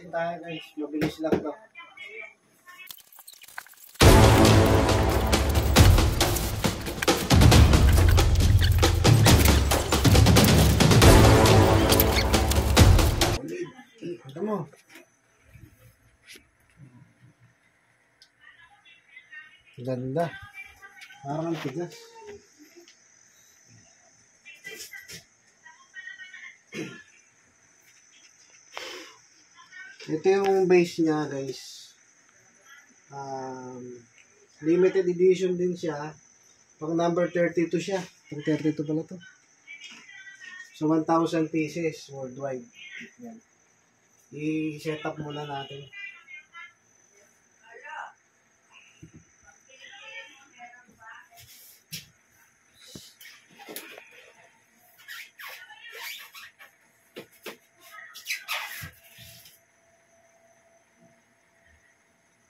unboxing tayo guys. Mabilis lang to. Ito mo. Ganda. Parang ang tigas. Ito yung base niya guys. Limited edition din siya. Pang number 32 siya. Pang 32 pala to. So 1,000 pieces worldwide. Yan. I-set up muna natin.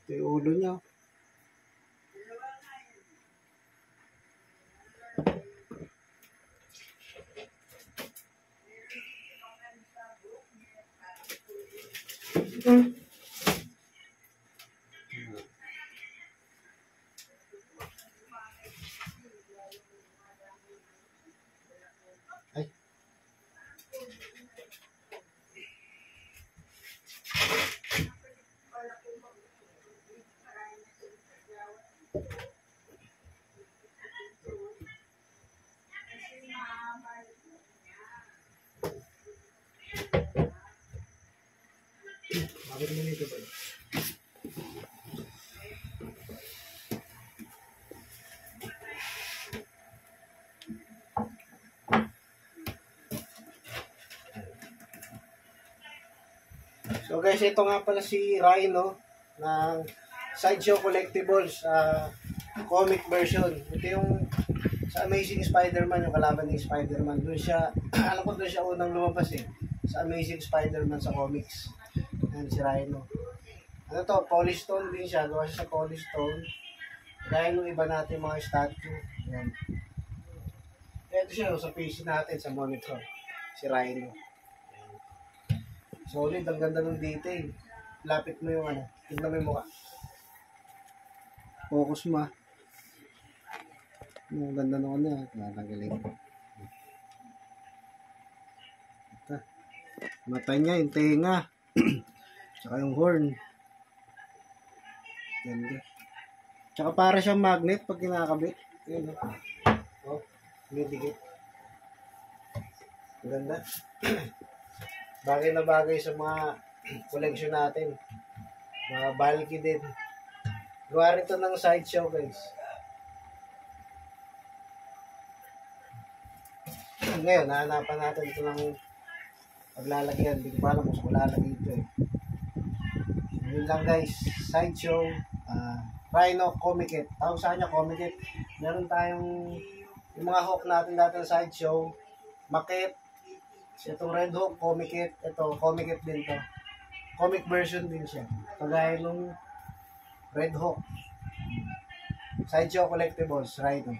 Ito yung ulo niya. Ay. Bakit mo nito ba? So guys, ito nga pala si Rhino ng Sideshow Collectibles comic version. Ito yung sa Amazing Spider-Man, yung kalaban ni Spider-Man. Doon siya, alam ko doon siya unang lumabas eh. Sa Amazing Spider-Man sa comics. Yan si Rhino. Ano to, polystone din siya. Gawa siya sa polystone. Dahil nung iba natin mga statue. Yan. Ito siya sa PC natin, sa monitor. Si Rhino. Solid, ang ganda ng detail. Lapit mo yung ano. Tignan mo yung mukha. Focus mo. Ang ganda ng ano. Natanggalin. Ito. Mata niya, yung tenga. Tsaka yung horn. Ganda. Tsaka para siyang magnet pag kinakabit. Yun, oh. May dikit. Ganda. Bagay na bagay sa mga collection natin. Mga bulky din. Gawa rin ito ng sideshow guys. Ngayon, nahanapan natin ito ng paglalagyan. Hindi ko pa alam kung saan lalagay ito eh. Yun lang guys. Sideshow. Rhino Comic Kit. Tawag sa kanya Comic Kit. Meron tayong yung mga hook natin dati ng sideshow. Makit. Itong Red Hook, Comic Kit. Ito, Comic Kit din to. Comic version din siya. Kagaya nung Red Hook. Sideshow Collectibles, Rhino.